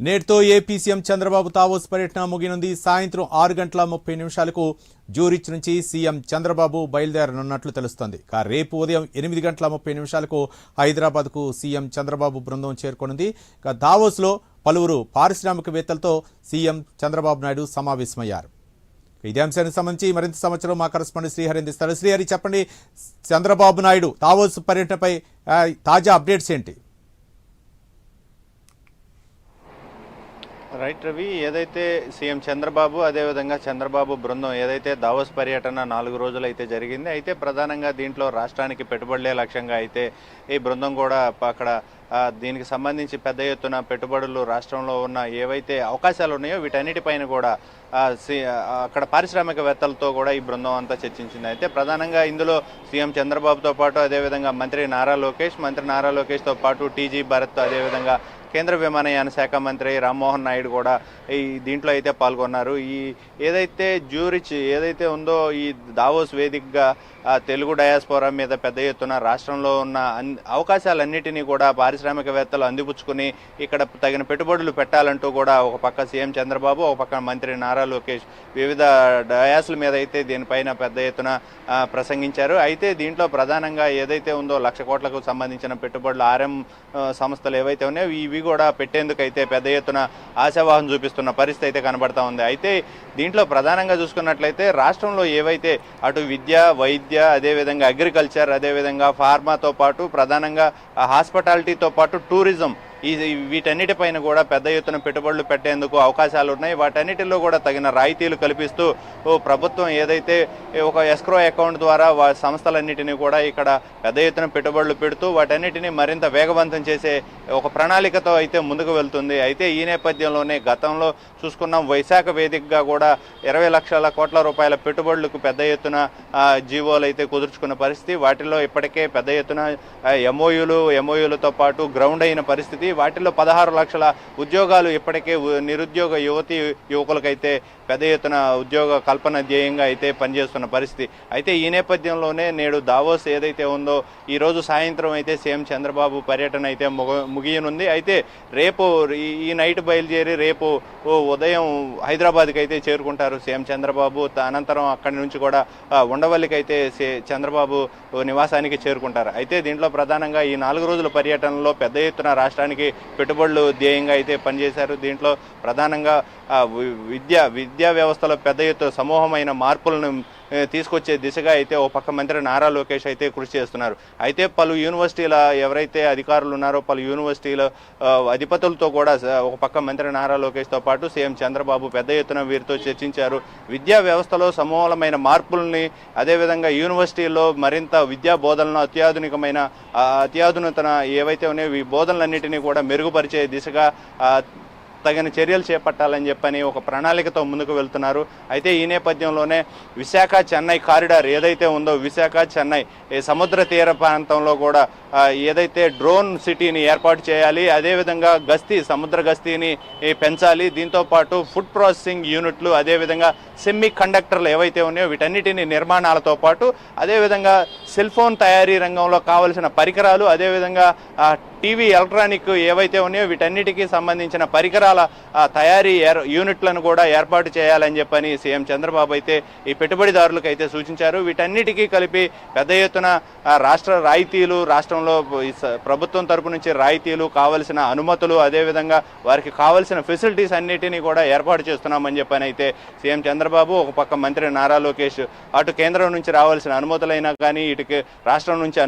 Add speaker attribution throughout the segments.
Speaker 1: నేటితో AP CM Chandrababu తావోస్ పర్యటన ముగినుంది. సాయంత్రం 6:30 జూరిచ్ నుంచి సీఎం చంద్రబాబు బయలుదేరనున్నట్లు తెలుస్తోంది. రేపు ఉదయం 8:30 హైదరాబాద్కు సీఎం చంద్రబాబు బృందం చేరుకోనుంది. దావోస్లో పలువురు పారిశ్రామికవేత్తలతో సీఎం చంద్రబాబు నాయుడు సమావేశమయ్యారు. ఇదే అంశానికి సంబంధించి మరింత సమాచారం మా కరెస్పాండెంట్ శ్రీహరి అందిస్తారు. శ్రీహరి, చెప్పండి, చంద్రబాబు నాయుడు దావోస్ పర్యటనపై తాజా అప్డేట్స్ ఏంటి?
Speaker 2: రైట్ రవి, ఏదైతే సీఎం చంద్రబాబు అదేవిధంగా చంద్రబాబు బృందం ఏదైతే దావోస్ పర్యటన 4 రోజులు అయితే జరిగింది, అయితే ప్రధానంగా దీంట్లో రాష్ట్రానికి పెట్టుబడులే లక్ష్యంగా అయితే ఈ బృందం కూడా అక్కడ దీనికి సంబంధించి పెద్ద ఎత్తున పెట్టుబడులు రాష్ట్రంలో ఉన్న ఏవైతే అవకాశాలు ఉన్నాయో వీటన్నిటిపైన కూడా అక్కడ పారిశ్రామికవేత్తలతో కూడా ఈ బృందం అంతా చర్చించింది. అయితే ప్రధానంగా ఇందులో సీఎం చంద్రబాబుతో పాటు అదేవిధంగా మంత్రి నారా లోకేష్తో పాటు టీజీ భరత్, అదేవిధంగా కేంద్ర విమానయాన శాఖ మంత్రి రామ్మోహన్ నాయుడు కూడా ఈ దీంట్లో అయితే పాల్గొన్నారు. ఈ ఏదైతే జ్యూరిచ్ ఏదైతే ఉందో ఈ దావోస్ వేదికగా తెలుగు డయాస్పోరా మీద పెద్ద ఎత్తున రాష్ట్రంలో ఉన్న అవకాశాలన్నిటినీ కూడా పారిశ్రామికవేత్తలు అందిపుచ్చుకుని ఇక్కడ తగిన పెట్టుబడులు పెట్టాలంటూ కూడా ఒక పక్క సీఎం చంద్రబాబు, ఒక పక్క మంత్రి నారా లోకేష్ వివిధ డయాస్ల మీద అయితే దీనిపైన పెద్ద ఎత్తున ప్రసంగించారు. అయితే దీంట్లో ప్రధానంగా ఏదైతే ఉందో 1,00,000 కోట్లకు సంబంధించిన పెట్టుబడులు ఆర్ఎం సంస్థలు ఏవైతే ఉన్నాయో ఇవి కూడా పెట్టేందుకైతే పెద్ద ఎత్తున ఆశావాహం చూపిస్తున్న పరిస్థితి అయితే కనబడతా ఉంది. అయితే దీంట్లో ప్రధానంగా చూసుకున్నట్లయితే రాష్ట్రంలో ఏవైతే అటు విద్య, వైద్య, అదేవిధంగా అగ్రికల్చర్, అదేవిధంగా ఫార్మాతో పాటు ప్రధానంగా హాస్పిటాలిటీతో పాటు టూరిజం వీటన్నిటిపైన కూడా పెద్ద ఎత్తున పెట్టుబడులు పెట్టేందుకు అవకాశాలు ఉన్నాయి. వాటన్నిటిలో కూడా తగిన రాయితీలు కల్పిస్తూ ప్రభుత్వం ఏదైతే ఒక ఎస్క్రో అకౌంట్ ద్వారా సంస్థలన్నిటినీ కూడా ఇక్కడ పెద్ద ఎత్తున పెట్టుబడులు పెడుతూ వాటన్నిటినీ మరింత వేగవంతం చేసే ఒక ప్రణాళికతో అయితే ముందుకు వెళ్తుంది. అయితే ఈ నేపథ్యంలోనే గతంలో చూసుకున్నాం, వైశాఖ వేదికగా కూడా 20 లక్షల కోట్ల రూపాయల పెట్టుబడులకు పెద్ద ఎత్తున జీవోలు అయితే కుదుర్చుకున్న పరిస్థితి. వాటిలో ఇప్పటికే పెద్ద ఎత్తున ఎంఓయూలతో పాటు గ్రౌండ్ అయిన పరిస్థితి. వాటిలో 16 లక్షల ఉద్యోగాలు ఇప్పటికే నిరుద్యోగ యువకులకైతే పెద్ద ఎత్తున ఉద్యోగ కల్పన ధ్యేయంగా అయితే పనిచేస్తున్న పరిస్థితి. అయితే ఈ నేపథ్యంలోనే నేడు దావోస్ ఏదైతే ఉందో ఈ రోజు సాయంత్రం అయితే సీఎం చంద్రబాబు పర్యటన అయితే ముగియనుంది. అయితే రేపు ఈ నైట్ బయలుదేరి రేపు ఉదయం హైదరాబాద్కి అయితే చేరుకుంటారు సీఎం చంద్రబాబు. అనంతరం అక్కడి నుంచి కూడా ఉండవల్లికి అయితే చంద్రబాబు నివాసానికి చేరుకుంటారు. అయితే దీంట్లో ప్రధానంగా ఈ 4 రోజుల పర్యటనలో పెద్ద ఎత్తున రాష్ట్రానికి పెట్టుబడులు ధ్యేయంగా అయితే పనిచేశారు. దీంట్లో ప్రధానంగా విద్యా వ్యవస్థలో పెద్ద ఎత్తు సమూహమైన మార్పులను తీసుకొచ్చే దిశగా అయితే ఓ పక్క మంత్రి నారా లోకేష్ అయితే కృషి చేస్తున్నారు. అయితే పలు యూనివర్సిటీల ఎవరైతే అధికారులు ఉన్నారో పలు యూనివర్సిటీల అధిపతులతో కూడా ఒక పక్క మంత్రి నారా లోకేష్తో పాటు సీఎం చంద్రబాబు పెద్ద ఎత్తున వీరితో చర్చించారు. విద్యా వ్యవస్థలో సమూలమైన మార్పుల్ని, అదేవిధంగా యూనివర్సిటీల్లో మరింత విద్యా బోధనలు అత్యాధునితన ఏవైతే ఉన్నాయో ఈ బోధనలన్నింటినీ కూడా మెరుగుపరిచే దిశగా తగిన చర్యలు చేపట్టాలని చెప్పని ఒక ప్రణాళికతో ముందుకు వెళ్తున్నారు. అయితే ఈ నేపథ్యంలోనే విశాఖ చెన్నై కారిడార్ ఏదైతే ఉందో విశాఖ చెన్నై సముద్ర తీర ప్రాంతంలో కూడా ఏదైతే డ్రోన్ సిటీని ఏర్పాటు చేయాలి, అదేవిధంగా సముద్ర గస్తీని పెంచాలి. దీంతోపాటు ఫుడ్ ప్రాసెసింగ్ యూనిట్లు, అదేవిధంగా సెమీ కండక్టర్లు ఏవైతే ఉన్నాయో వీటన్నిటిని నిర్మాణాలతో పాటు అదేవిధంగా సెల్ ఫోన్ తయారీ రంగంలో కావలసిన పరికరాలు, అదేవిధంగా టీవీ ఎలక్ట్రానిక్ ఏవైతే ఉన్నాయో వీటన్నిటికీ సంబంధించిన పరికరాల తయారీ యూనిట్లను కూడా ఏర్పాటు చేయాలని చెప్పని సీఎం చంద్రబాబు అయితే ఈ పెట్టుబడిదారులకు అయితే సూచించారు. వీటన్నిటికీ కలిపి పెద్ద ఎత్తున రాయితీలు, రాష్ట్రంలో ప్రభుత్వం తరపు నుంచి రాయితీలు, కావలసిన అనుమతులు, అదేవిధంగా వారికి కావలసిన ఫెసిలిటీస్ అన్నిటినీ కూడా ఏర్పాటు చేస్తున్నామని చెప్పని అయితే సీఎం చంద్రబాబు, ఒక పక్క మంత్రి నారా లోకేష్ అటు కేంద్రం నుంచి రావాల్సిన అనుమతులైనా కానీ ఇటుకి రాష్ట్రం నుంచి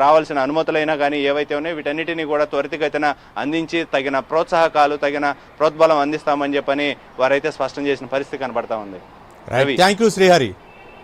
Speaker 2: రావాల్సిన అనుమతులైనా కానీ ఏవైతే ఉన్నాయో వీటన్నిటినీ కూడా త్వరితగతిన అందించి తగిన ప్రోత్సాహకాలు, తగిన ప్రోద్బలం అందిస్తామని చెప్పని వారైతే స్పష్టం చేసిన పరిస్థితి కనబడతా ఉంది.
Speaker 1: Thank you Srihari.